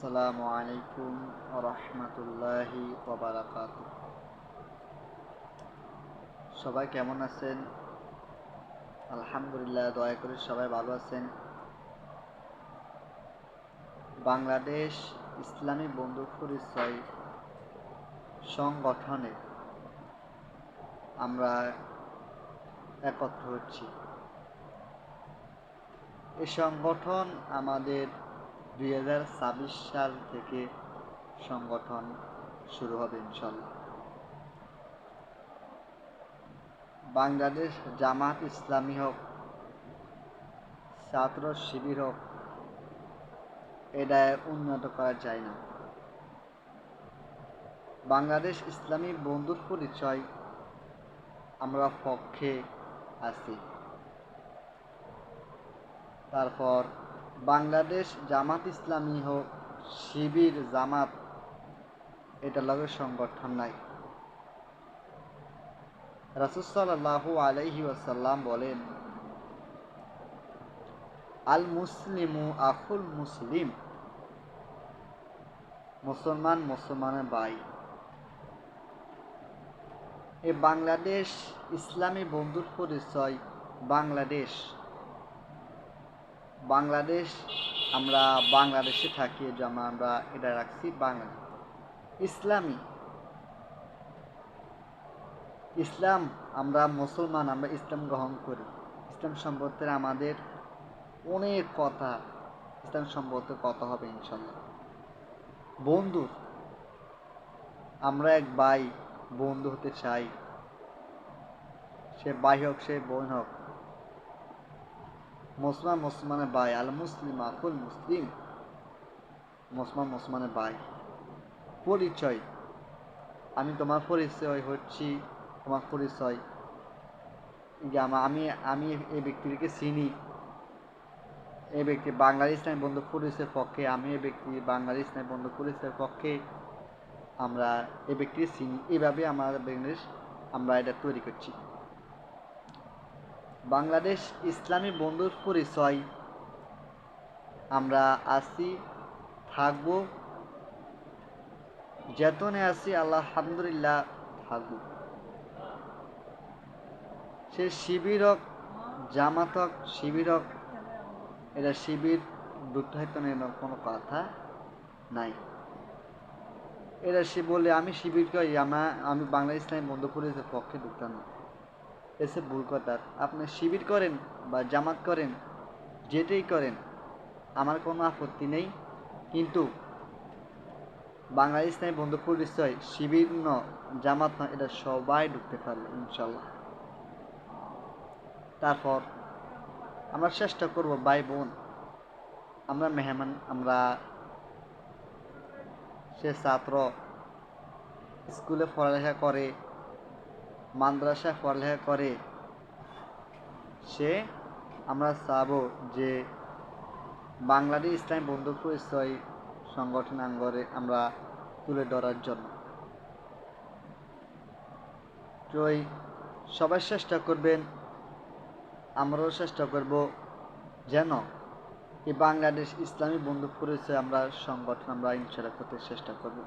আসসালামু আলাইকুম রহমতুল্লাহি ওবারাকাতু। সবাই কেমন আছেন? আলহামদুলিল্লাহ, দয়া করে সবাই ভালো আছেন। বাংলাদেশ ইসলামী বন্ধু পরিচয় সংগঠনে আমরা একত্র হচ্ছি। এই সংগঠন আমাদের 2026 সাল থেকে সংগঠন শুরু হবে ইনশাল্লাহ। বাংলাদেশ জামাত ইসলামী হোক, ছাত্র শিবির হোক, এটা উন্নত করা যায় না। বাংলাদেশ ইসলামী বন্ধুর পরিচয় আমরা পক্ষে আছি। তারপর বাংলাদেশ জামাত ইসলামী হোক, শিবির, জামাত, এটা লগে সংগঠন নাই। রাসূল সাল্লাল্লাহু আলাইহি ওয়াসাল্লাম বলেন, আল মুসলিমু আখুল মুসলিম, মুসলমান মুসলমানের ভাই। এই বাংলাদেশ ইসলামী বন্ধুর পরিচয় বাংলাদেশ আমরা বাংলাদেশে থাকি, যেমন আমরা এটা রাখছি বাংলাদেশ ইসলামী। ইসলাম, আমরা মুসলমান, আমরা ইসলাম গ্রহণ করি। ইসলাম সম্পর্কে আমাদের অনেক কথা, ইসলাম সম্পর্কে কথা হবে ইনশাল্লাহ। বন্ধু, আমরা এক ভাই, বন্ধু হতে চাই। সে ভাই হোক, সে বোন হোক, মুসলমান মুসলমানের ভাই। আল মুসলিম আকুল মুসলিম, মুসলমান মুসলমানের ভাই। পরিচয়, আমি তোমার পরিচয় হচ্ছি, তোমার পরিচয় আমি আমি এই ব্যক্তিকে চিনি। এই ব্যক্তি বাংলাদেশ ইসলামী বন্ধু পরিচয়ের পক্ষে, আমি এই ব্যক্তি বাংলাদেশ ইসলামী বন্ধু পরিচয়ের পক্ষে, আমরা এই ব্যক্তিকে চিনি। এইভাবে আমাদের বাংলাদেশ আমরা এটা তৈরি করছি। বাংলাদেশ ইসলামী বন্ধুর পরিচয় আমরা আছি, থাকবো, যেতনে আছি আলহামদুলিল্লাহ থাকবো। সে শিবির হোক, জামাত হোক, শিবির হোক, এটা শিবির দুর্ধায়তনের কোনো কথা নাই। এরা সে বলে আমি শিবির করি, আমি বাংলা ইসলামী বন্ধু পরিচয়ের পক্ষে ঢুকতাম না। এসে ভুল কথা। আপনি শিবির করেন বা জামাত করেন, যেটাই করেন, আমার কোনো আপত্তি নেই। কিন্তু বাংলা ইসলামী বন্ধু পরিচয় শিবির ন, জামাত না, এটা সবাই ঢুকতে পারবে ইনশাল্লাহ। তারপর আমরা চেষ্টা করব, ভাই বোন, আমরা মেহমান, আমরা সে ছাত্র স্কুলে পড়ালেখা করে, মাদ্রাসায় পড়ালেখা করে, আমরা চাবো যে বাংলাদেশ ইসলামী বন্ধু পরিচয় সংগঠন আঙ্গরে আমরা তুলে ধরার জন্য। তো সবাই চেষ্টা করবেন, আমরাও চেষ্টা করব যেন এই বাংলাদেশ ইসলামী বন্ধু পরিচয় আমরা সংগঠন আমরা ইনশাআল্লাহ করতে চেষ্টা করব।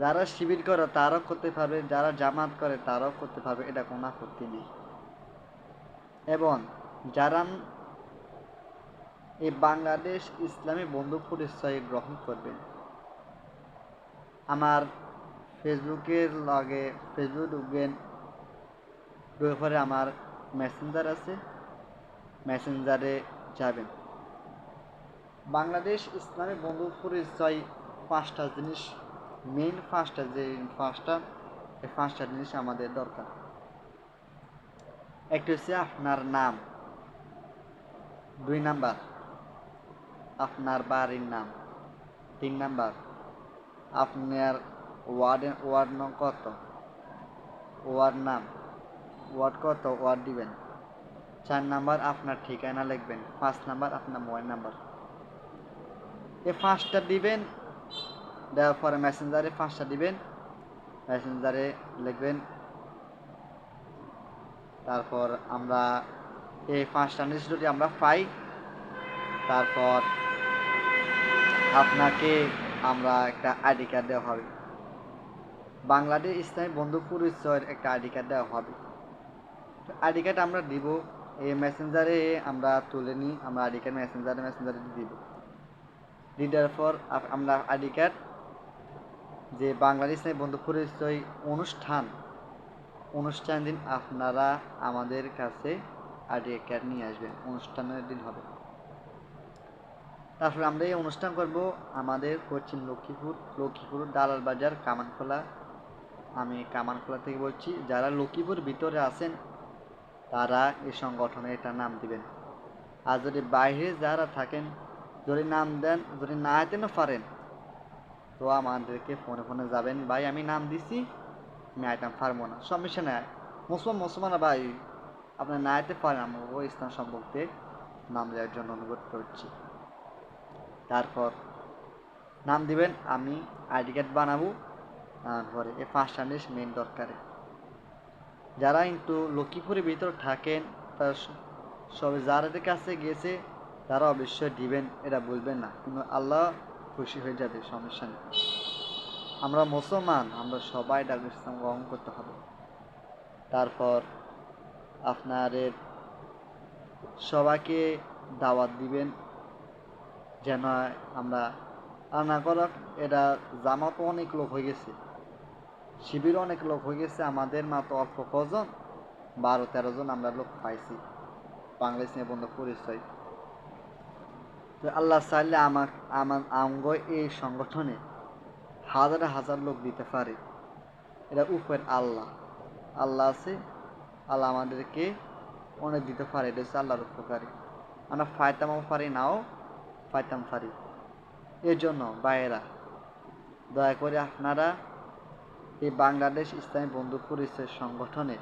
যারা শিবির করে তারাও করতে পারবে, যারা জামাত করে তারাও করতে পারবে, এটা কোনো আপত্তি নেই। এবং যারা এই বাংলাদেশ ইসলামী বন্ধু পরিচয় গ্রহণ করবেন, আমার ফেসবুকের লগে ফেসবুক ঢুকবেন, পরে আমার মেসেঞ্জার আছে, মেসেঞ্জারে যাবেন। বাংলাদেশ ইসলামী বন্ধু পরিচয় পাঁচটা জিনিস, মেইন পাঁচটা জিনিস আমাদের দরকার। একটা হচ্ছে আপনার নাম, 2 নাম্বার আপনার বাড়ির নাম, 3 নাম্বার আপনার ওয়ার্ড নং কত, ওয়ার্ড নাম, ওয়ার্ড কত, ওয়ার্ড দিবেন। 4 নাম্বার আপনার ঠিকানা লিখবেন। 5 নাম্বার আপনার মোবাইল নাম্বার। এই 5টা দিবেন, দেওয়ার পরে মেসেঞ্জারে 5টা দিবেন, মেসেঞ্জারে লিখবেন। তারপর এই 5টা জিনিস যদি আমরা পাই, তারপর আপনাকে আমরা একটা আইডি কার্ড দেওয়া হবে, বাংলাদেশ ইসলামী বন্ধু পরিচয়ের একটা আইডি কার্ড দেওয়া হবে। আইডি কার্ড আমরা দিব, এই মেসেঞ্জারে আমরা তুলে নিই, আমরা আইডি কার্ড মেসেঞ্জারে দিব। দেওয়ার পর আমরা আইডি কার্ড যে বাংলাদেশ ইসলামী বন্ধু পরিচয় অনুষ্ঠান দিন আপনারা আমাদের কাছে আইডি কার্ড নিয়ে আসবেন, অনুষ্ঠানের দিন হবে। তারপরে আমরা এই অনুষ্ঠান করব আমাদের পশ্চিম লক্ষ্মীপুর দালাল বাজার কামানখোলা। আমি কামানখোলা থেকে বলছি। যারা লক্ষ্মীপুর ভিতরে আছেন তারা এই সংগঠনে এটা নাম দিবেন। আর যদি বাইরে যারা থাকেন, যদি নাম দেন, যদি না আইতে না পারেন, তো আমাদেরকে ফোনে যাবেন, ভাই আমি নাম দিছি, আমি আইতাম পারবো না, সমস্যা নেই, মুসলমান ভাই আপনার না আইতে পারেন, আমি ওই ইসলাম সম্পর্কে নাম দেওয়ার জন্য অনুরোধ করছি। তারপর নাম দিবেন, আমি আইডি কার্ড বানাবো, তারপরে এই 5টা জিনিস মেন দরকারে। যারা কিন্তু লক্ষ্মীপুরের ভিতর থাকেন তার সবে যাদের কাছে গেছে তারা অবশ্যই দিবেন, এটা বলবেন না, কিন্তু আল্লাহ খুশি হয়ে যাবে, সমস্যা নেই। আমরা মুসলমান, আমরা সবাই ডাকুল ইসলাম গ্রহণ করতে হবে। তারপর আপনাদের সবাইকে দাওয়াত দিবেন যেন আমরা না করক। এটা জামাতও অনেক লোক হয়ে গেছে, শিবিরও অনেক লোক হয়ে গেছে, আমাদের মাত্র অল্প কজন 12-13 জন আমরা লোক পাইছি বাংলাদেশ নিয়ে বন্ধু পরিচয়। তো আল্লাহ চাইলে আমগো এই সংগঠনে হাজার লোক দিতে পারে, এটা উপর আল্লাহ আছে, আল্লাহ আমাদেরকে অনেক দিতে পারে, এটা হচ্ছে আল্লাহর উপকারী। আমরা ফাইতামও পারি, নাও ফাইতাম পারি। এর জন্য ভাইয়েরা দয়া করে আপনারা এই বাংলাদেশ ইসলামী বন্ধু পরিচয় সংগঠনে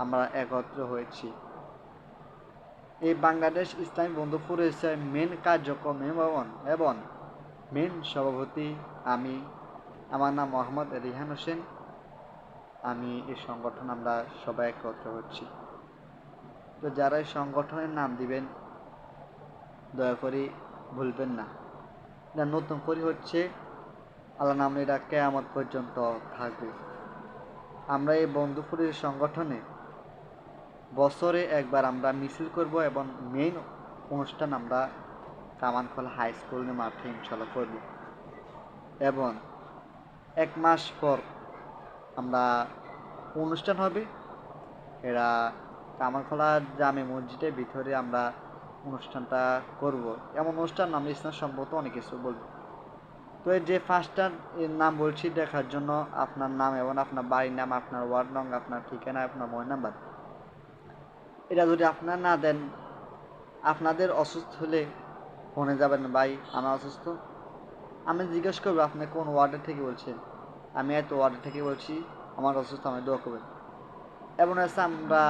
আমরা একত্র হয়েছি। এই বাংলাদেশ ইসলামী বন্ধু পরিচয় মেন কার্যক্রম এবং মেন সভাপতি আমি, আমার নাম মোহাম্মদ রিহান হোসেন। আমি এই সংগঠন আমরা সবাই একত্র হচ্ছি। তো যারা এই সংগঠনের নাম দিবেন দয়া করে ভুলবেন না, এটা নতুন করে হচ্ছে, আল্লাহ নাম এটা কিয়ামত পর্যন্ত থাকবে। আমরা এই বন্ধুপুরের সংগঠনে বছরে একবার আমরা মিছিল করব এবং মেইন অনুষ্ঠান আমরা কামানখোলা হাই স্কুলের মাঠে ইনশাল্লাহ করব, এবং 1 মাস পর আমরা অনুষ্ঠান হবে, এরা কামানখোলা জামে মসজিদের ভিতরে আমরা অনুষ্ঠানটা করব। এমন অনুষ্ঠান আমরা ইসলাম সম্পর্কে অনেক কিছু বলবো। তো এই যে 5টার নাম বলছি দেখার জন্য আপনার নাম এবং আপনার বাড়ির নাম, আপনার ওয়ার্ড নং, আপনার ঠিকানা, আপনার মোবাইল নাম্বার, এটা যদি আপনার না দেন, আপনাদের অসুস্থ হলে ফোনে যাবেন, ভাই আমি অসুস্থ, আমি জিজ্ঞেস করবো আপনি কোন ওয়ার্ডের থেকে বলছেন, আমি এত ওয়ার্ডের থেকে বলছি, আমার অসুস্থ, আমি দোয়া করবেন। এবং আছে আমরা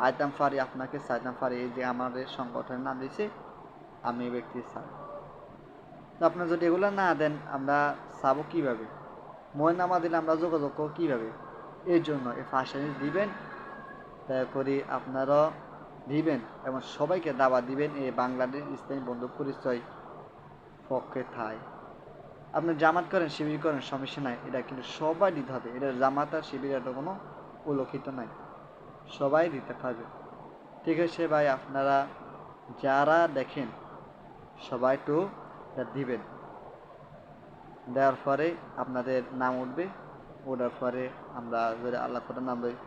আইতাম পারি, আপনাকে চাইতাম পারি, এই যে আমাদের সংগঠনের নাম দিয়েছে, আমি এই ব্যক্তি চাই। তো আপনারা যদি এগুলো না দেন আমরা চাবো কীভাবে, মোবাইল নাম্বার দিলে আমরা যোগাযোগ করবো কীভাবে? এর জন্য এই 5টা জিনিস দিবেন, দয়া করে আপনারা দিবেন এবং সবাইকে দাওয়াত দিবেন এই বাংলাদেশ ইসলামী বন্ধু পরিচয় পক্ষে থাই। আপনি জামাত করেন, শিবির করেন, সমস্যা নাই, এটা কিন্তু সবাই দিতে হবে, এটা জামাত আর শিবির এটা কোনো উল্লেখিত নাই, সবাই দিতে পারবে। ঠিক আছে ভাই, আপনারা যারা দেখেন সবাই একটু দিবেন, দেওয়ার পরে আপনাদের নাম উঠবে, ওঠার পরে আমরা যদি আল্লাহ করে নাম দেয়,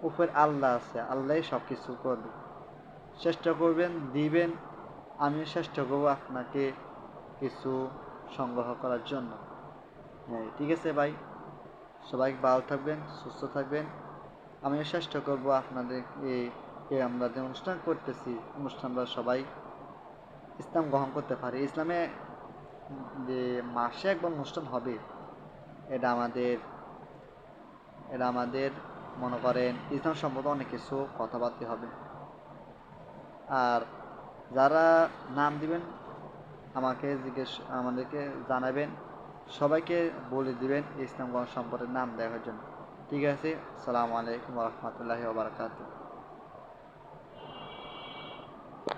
উপর আল্লাহ আছে, আল্লাহ সব কিছু করবে, চেষ্টা করবেন দিবেন, আমিও চেষ্টা করবো আপনাকে কিছু সংগ্রহ করার জন্য। হ্যাঁ ঠিক আছে ভাই, সবাই ভালো থাকবেন, সুস্থ থাকবেন। আমিও চেষ্টা করবো আপনাদের আমরা যে অনুষ্ঠান করতেছি, অনুষ্ঠানটা সবাই ইসলাম গ্রহণ করতে পারে। ইসলামে যে মাসে একবার অনুষ্ঠান হবে, এটা আমাদের মনে করেন ইসলাম সম্পর্কে অনেক কিছু কথাবার্তা হবে। আর যারা নাম দিবেন আমাদেরকে জানাবেন, সবাইকে বলে দিবেন ইসলাম গ্রহণ সম্পর্কে নাম দেওয়ার জন্য। ঠিক আছে, আসসালামু আলাইকুম ওয়া রাহমাতুল্লাহি ওয়া বারাকাতুহু।